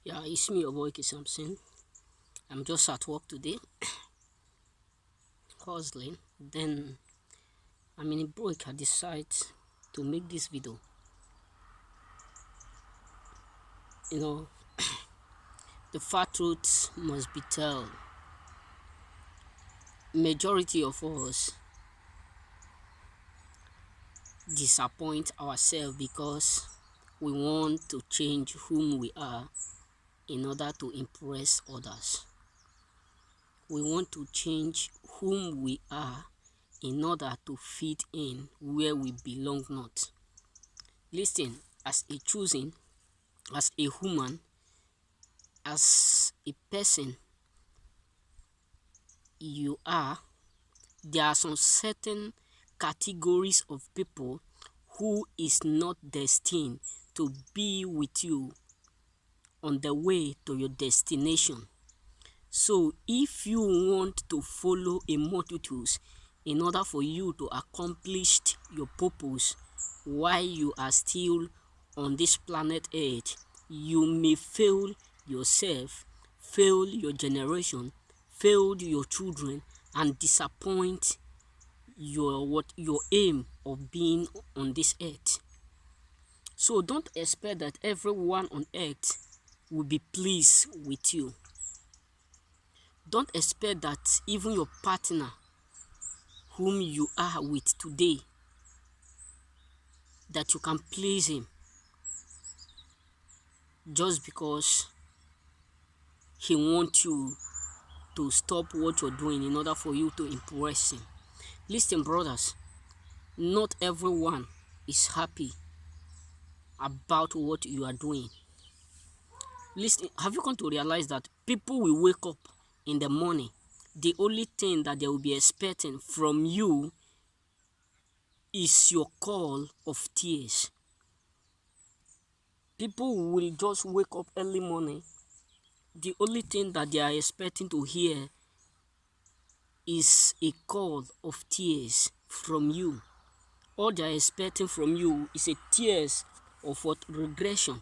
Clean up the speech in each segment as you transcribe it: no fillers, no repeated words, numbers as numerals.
Yeah, it's me, your boy Samson. I'm just at work today, hustling. Then I'm in a break. I decide to make this video. You know, the fat truth must be told. Majority of us disappoint ourselves because we want to change whom we are in order to impress others. We want to change whom we are in order to fit in where we belong not. Listen, as a choosing, as a human, as a person you are, there are some certain categories of people who is not destined to be with you on the way to your destination. So if you want to follow a multitude in order for you to accomplish your purpose while you are still on this planet Earth, you may fail yourself, fail your generation, fail your children, and disappoint your aim of being on this earth. So don't expect that everyone on earth will be pleased with you. Don't expect that even your partner whom you are with today, that you can please him just because he wants you to stop what you're doing in order for you to impress him. Listen, brothers, not everyone is happy about what you are doing. Listen, have you come to realize that people will wake up in the morning, the only thing that they will be expecting from you is your call of tears. People will just wake up early morning, the only thing that they are expecting to hear is a call of tears from you. All they are expecting from you is a tears of what? Regression,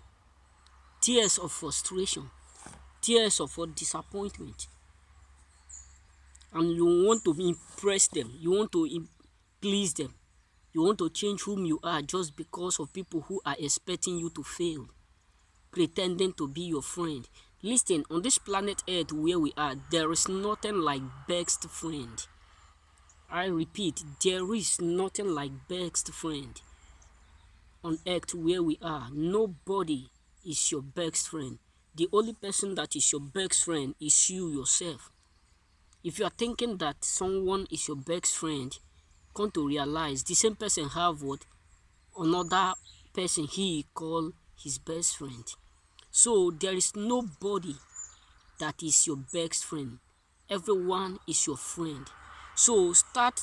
tears of frustration, tears of what? Disappointment. And you want to impress them, you want to please them, you want to change whom you are just because of people who are expecting you to fail, pretending to be your friend. Listen, on this planet Earth where we are, there is nothing like best friend. I repeat, there is nothing like best friend. On earth where we are, nobody is your best friend. The only person that is your best friend is you yourself. If you are thinking that someone is your best friend, come to realize the same person have what? Another person he call his best friend. So there is nobody that is your best friend. Everyone is your friend. So start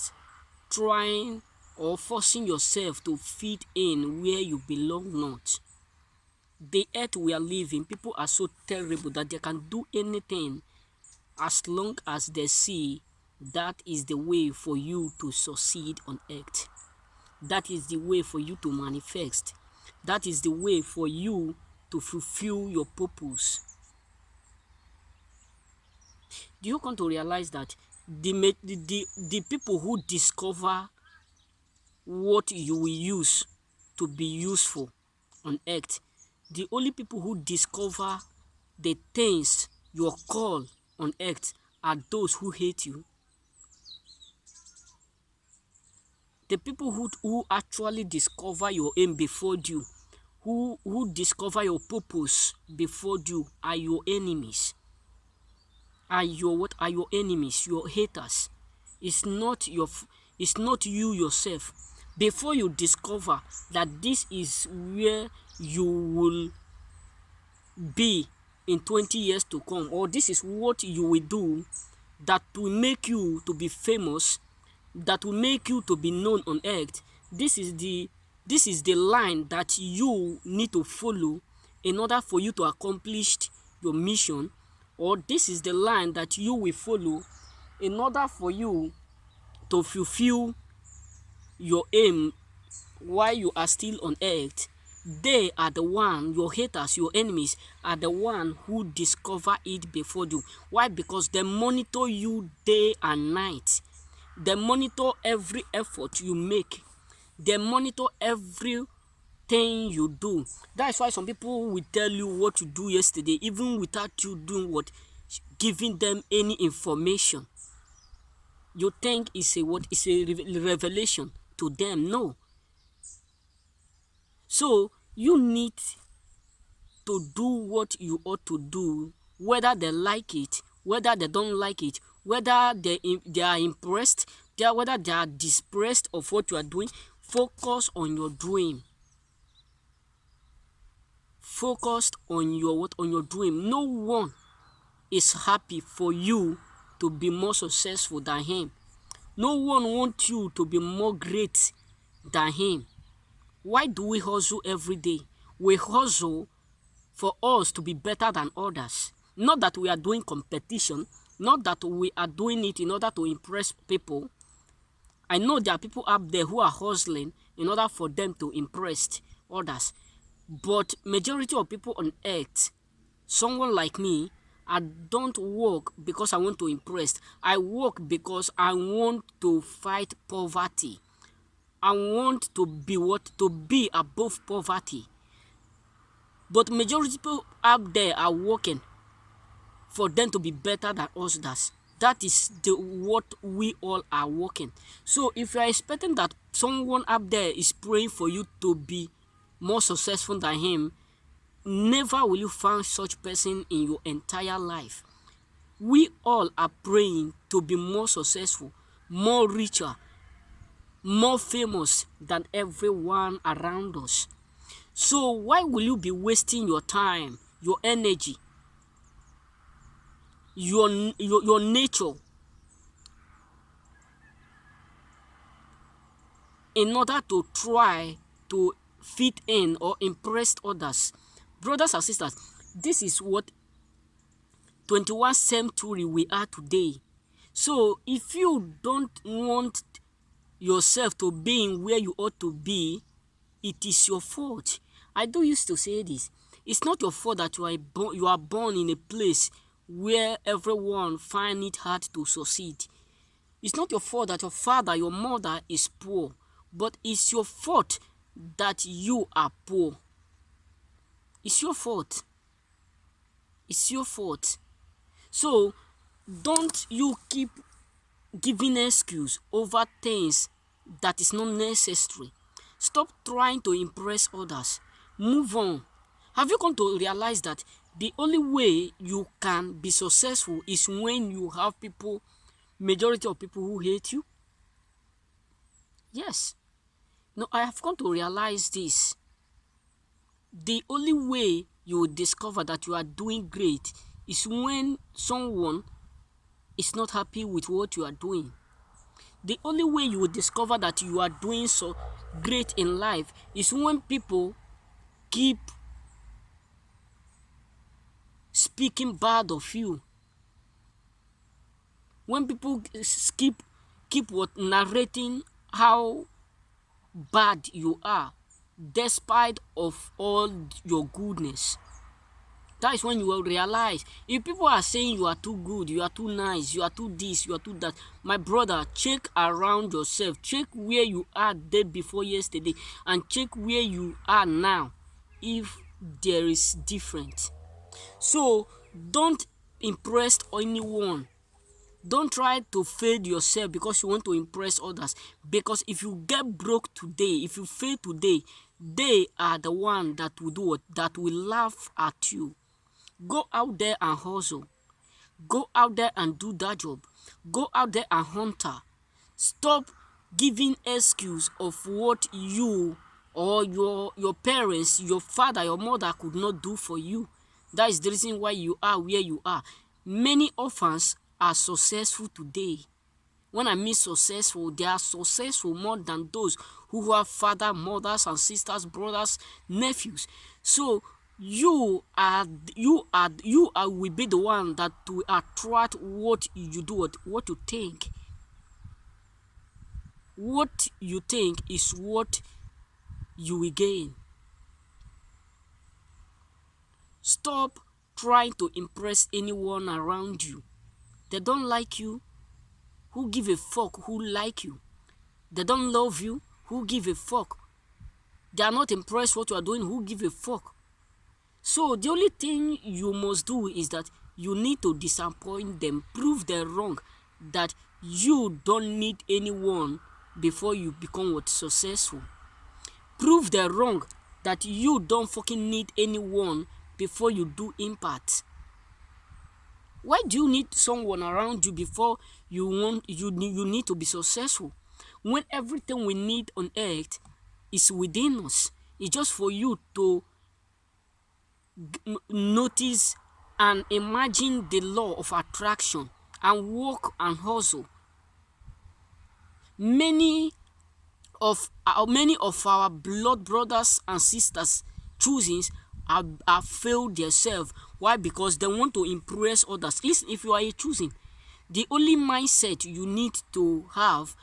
trying or forcing yourself to fit in where you belong not. The earth we are living, people are so terrible that they can do anything as long as they see that is the way for you to succeed on earth. That is the way for you to manifest. That is the way for you to fulfill your purpose. Do you come to realize that the people who discover what you will use to be useful on earth, the only people who discover the things your call on earth are those who hate you. The people who actually discover your aim before you, who discover your purpose before you, are your enemies. Are your enemies, your haters. It's not you yourself. Before you discover that this is where you will be in 20 years to come, or this is what you will do that will make you to be famous, that will make you to be known on earth, this is the line that you need to follow in order for you to accomplish your mission, or this is the line that you will follow in order for you to fulfill your aim while you are still on earth. They are the one, your haters, your enemies are the one who discover it before you. Why? Because they monitor you day and night. They monitor every effort you make. They monitor everything you do. That's why some people will tell you what you do yesterday, even without you doing what, giving them any information. You think it's a what? It's a revelation to them. No. So you need to do what you ought to do, whether they like it, whether they don't like it, whether they are impressed, whether they are distressed of what you are doing. Focus on your dream. Focused on your what? On your dream. No one is happy for you to be more successful than him. No one wants you to be more great than him. Why do we hustle every day? We hustle for us to be better than others. Not that we are doing competition, not that we are doing it in order to impress people. I know there are people up there who are hustling in order for them to impress others. But majority of people on earth, someone like me, I don't work because I want to impress. I work because I want to fight poverty. I want to be what? To be above poverty. But majority of people out there are working for them to be better than others. That is what we all are working. So if you are expecting that someone up there is praying for you to be more successful than him, never will you find such person in your entire life. We all are praying to be more successful, more richer, more famous than everyone around us. So why will you be wasting your time, your energy, your nature in order to try to fit in or impress others? Brothers and sisters, this is what 21st century we are today. So if you don't want yourself to be in where you ought to be, it is your fault. I do used to say this. It's not your fault that you are born in a place where everyone find it hard to succeed. It's not your fault that your father, your mother is poor, but it's your fault that you are poor. It's your fault. It's your fault. So don't you keep giving excuse over things that is not necessary. Stop trying to impress others. Move on. Have you come to realize that the only way you can be successful is when you have people, majority of people who hate you? Yes. No, I have come to realize this. The only way you will discover that you are doing great is when someone is not happy with what you are doing. The only way you will discover that you are doing so great in life is when people keep speaking bad of you. When people keep what narrating how bad you are despite of all your goodness. That is when you will realize. If people are saying you are too good, you are too nice, you are too this, you are too that, my brother, check around yourself. Check where you are day before yesterday and check where you are now, if there is different. So don't impress anyone. Don't try to fail yourself because you want to impress others. Because if you get broke today, if you fail today, they are the one that will do what? That will laugh at you. Go out there and hustle. Go out there and do that job. Go out there and hunter. Stop giving excuse of what you or your parents, your father, your mother could not do for you. That is the reason why you are where you are. Many orphans are successful today. When I mean successful, they are successful more than those who have father, mothers, and sisters, brothers, nephews. So you will be the one that will attract what you do, what you think. What you think is what you will gain. Stop trying to impress anyone around you. They don't like you. Who give a fuck who like you? They don't love you. Who give a fuck? They are not impressed what you are doing. Who give a fuck? So the only thing you must do is that you need to disappoint them, prove them wrong, that you don't need anyone before you become what successful. Prove them wrong that you don't fucking need anyone before you do impact. Why do you need someone around you before you need to be successful? When everything we need on earth is within us. It's just for you to notice and imagine the law of attraction and work and hustle. Many of our blood brothers and sisters choosings have failed themselves. Why? Because they want to impress others. Listen, if you are a choosing, the only mindset you need to have,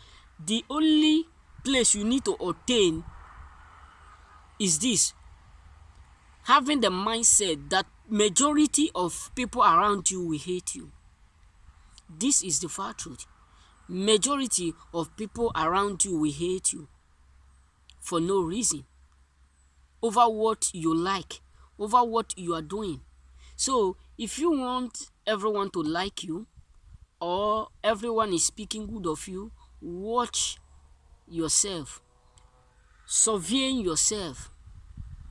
the only place you need to attain is this: having the mindset that majority of people around you will hate you. This is the far truth. Majority of people around you will hate you for no reason, over what you like, over what you are doing. So if you want everyone to like you, or everyone is speaking good of you, watch yourself, surveying yourself,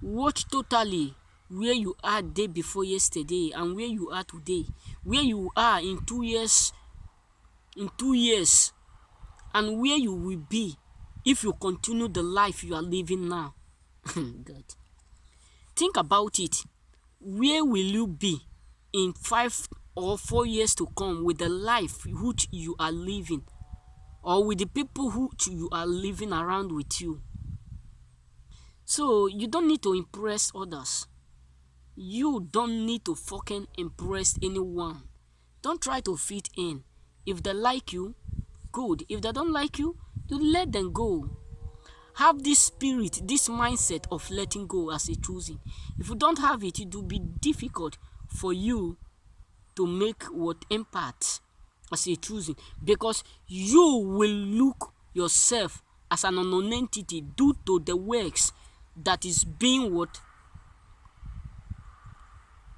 watch totally where you are day before yesterday and where you are today, where you are in 2 years, and where you will be if you continue the life you are living now. God, think about it. Where will you be in 5 or 4 years to come with the life which you are living, or with the people who you are living around with you? So you don't need to impress others. You don't need to fucking impress anyone. Don't try to fit in. If they like you, good. If they don't like you, you let them go. Have this spirit, this mindset of letting go as a choosing. If you don't have it, it will be difficult for you to make what impact as a choosing, because you will look yourself as an unknown entity due to the works that is being what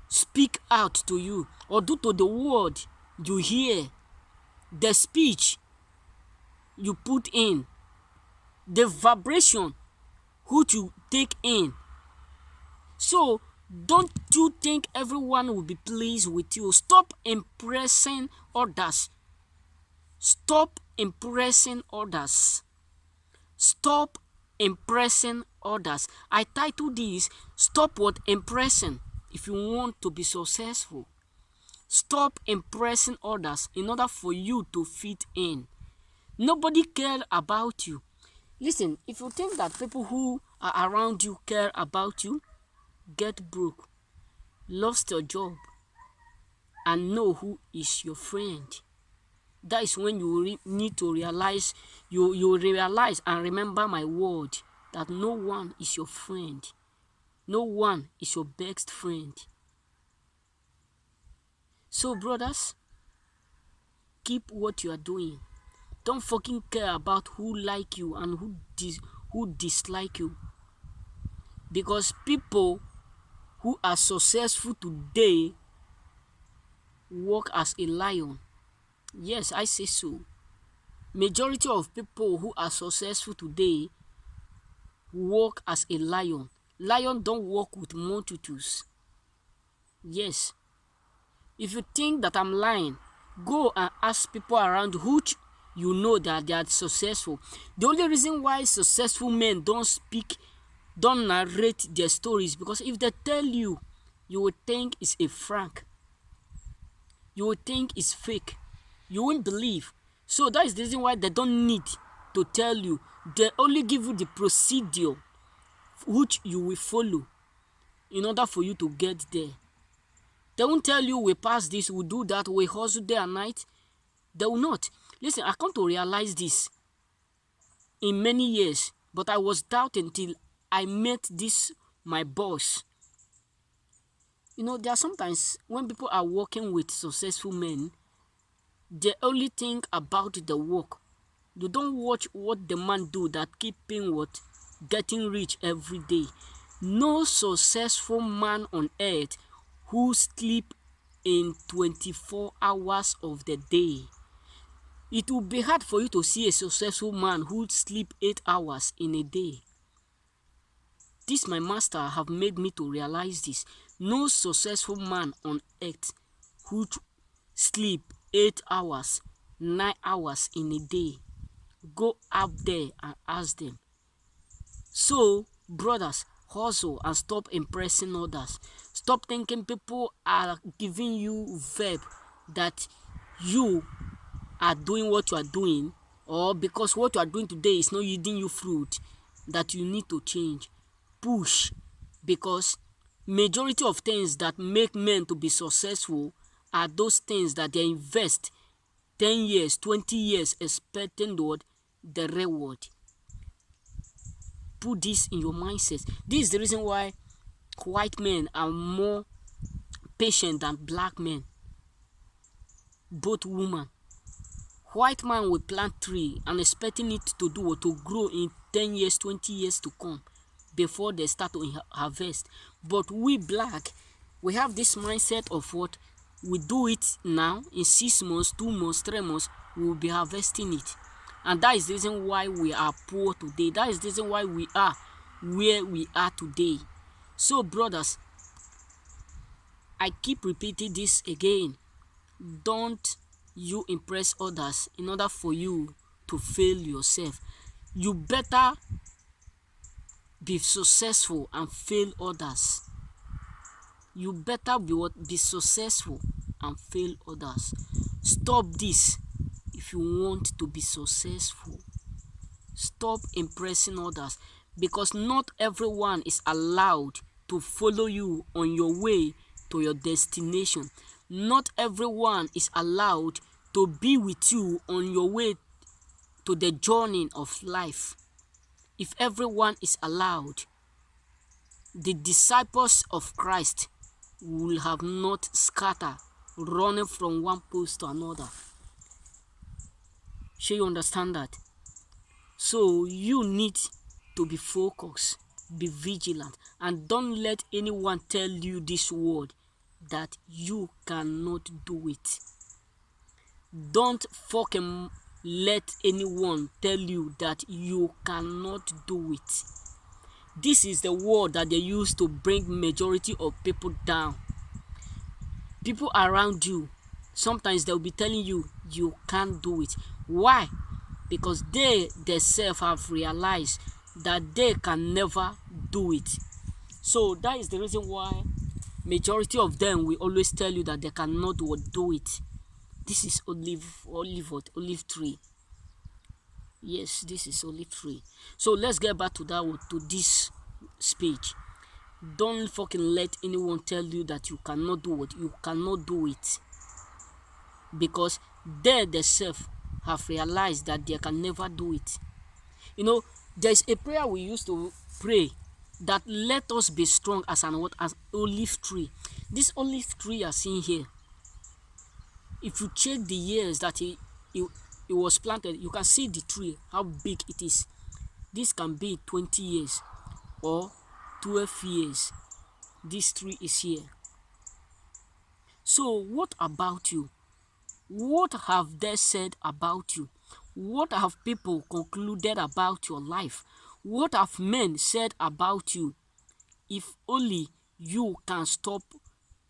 speak out to you, or due to the word you hear, the speech you put in, the vibration which you take in. So don't you think everyone will be pleased with you? Stop impressing others. Stop impressing others. Stop impressing others. I title this, Stop What Impressing If You Want to Be Successful. Stop impressing others in order for you to fit in. Nobody cares about you. Listen, if you think that people who are around you care about you, get broke, lost your job, and know who is your friend. That is when you need to realize, you realize and remember my word, that no one is your friend. No one is your best friend. So brothers, keep what you are doing. Don't fucking care about who like you and who dislike you. Because people who are successful today walk as a lion. Yes, I say so. Majority of people who are successful today walk as a lion. Lion don't walk with multitudes. Yes. If you think that I'm lying, go and ask people around who you know that they are successful. The only reason why successful men don't narrate their stories, because if they tell you, you would think it's a prank. You would think it's fake. You won't believe. So that is the reason why they don't need to tell you. They only give you the procedure which you will follow in order for you to get there. They won't tell you we pass this, we do that, we hustle day and night. They will not. Listen, I come to realize this in many years, but I was doubting till I met this, my boss. There are sometimes when people are working with successful men, they only think about the work. You don't watch what the man do that keeping what getting rich every day. No successful man on earth who sleep in 24 hours of the day. It will be hard for you to see a successful man who sleep 8 hours in a day. This my master have made me to realize this. No successful man on earth who sleep 8 hours, 9 hours in a day. Go up there and ask them. So, brothers, hustle and stop impressing others. Stop thinking people are giving you verb that you are doing what you are doing, or because what you are doing today is not yielding you fruit, that you need to change. Push, because majority of things that make men to be successful are those things that they invest 10 years, 20 years expecting the reward. Put this in your mindset. This is the reason why white men are more patient than black men. Both women. White man will plant tree and expecting it to do or to grow in 10 years, 20 years to come before they start to harvest. But we black, we have this mindset of what we do it now. In 6 months, 2 months, 3 months, we will be harvesting it. And that is the reason why we are poor today. That is the reason why we are where we are today. So brothers, I keep repeating this again. Don't you impress others in order for you to fail yourself. You better be successful and fail others. You better be successful and fail others. Stop this if you want to be successful. Stop impressing others, because not everyone is allowed to follow you on your way to your destination. Not everyone is allowed to be with you on your way to the journey of life. If everyone is allowed, the disciples of Christ will have not scattered, running from one post to another. Sure, you understand that? So you need to be focused, be vigilant, and don't let anyone tell you this word that you cannot do it. Don't fucking let anyone tell you that you cannot do it. This is the word that they use to bring majority of people down. People around you, sometimes they'll be telling you you can't do it. Why? Because they themselves have realized that they can never do it. So that is the reason why majority of them will always tell you that they cannot do it. This is olive tree. Yes, this is olive tree. So let's get back to this speech. Don't fucking let anyone tell you that you cannot do it. You cannot do it, because they themselves have realized that they can never do it. There's a prayer we used to pray that let us be strong as an olive tree. This olive tree you are seeing here, if you check the years that it was planted, you can see the tree, how big it is. This can be 20 years or 12 years. This tree is here. So what about you? What have they said about you? What have people concluded about your life? What have men said about you? If only you can stop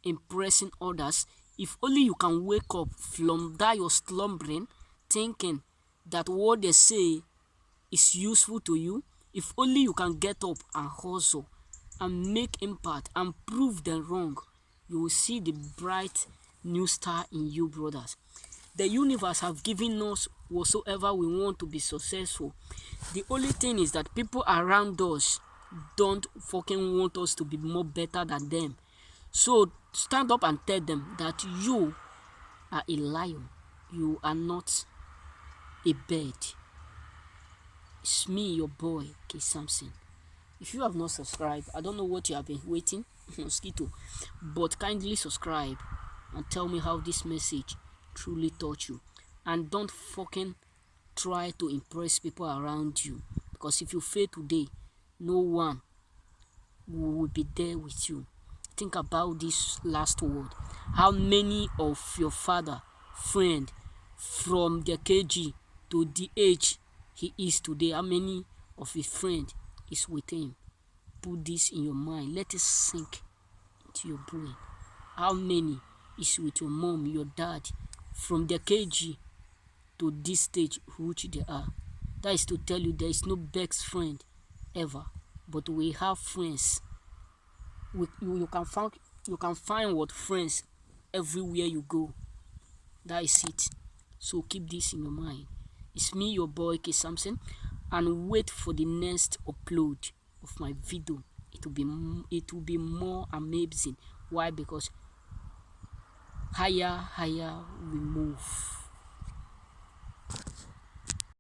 impressing others, if only you can wake up from that your slumbering, thinking that what they say is useful to you, if only you can get up and hustle and make impact and prove them wrong, you will see the bright new star in you, brothers. The universe have given us whatsoever we want to be successful. The only thing is that people around us don't fucking want us to be more better than them. So stand up and tell them that you are a lion. You are not a bird. It's me, your boy, K. Samson. If you have not subscribed, I don't know what you have been waiting. mosquito. But kindly subscribe and tell me how this message truly touched you. And don't fucking try to impress people around you, because if you fail today, no one will be there with you. Think about this last word. How many of your father friend from the KG to the age he is today, how many of his friend is with him? Put this in your mind. Let it sink into your brain. How many is with your mom, your dad, from the KG to this stage which they are? That is to tell you there is no best friend ever, but we have friends. You can find what friends everywhere you go. That is it. So keep this in your mind. It's me, your boy K Samson, and wait for the next upload of my video. It will be more amazing. Why? Because higher we move.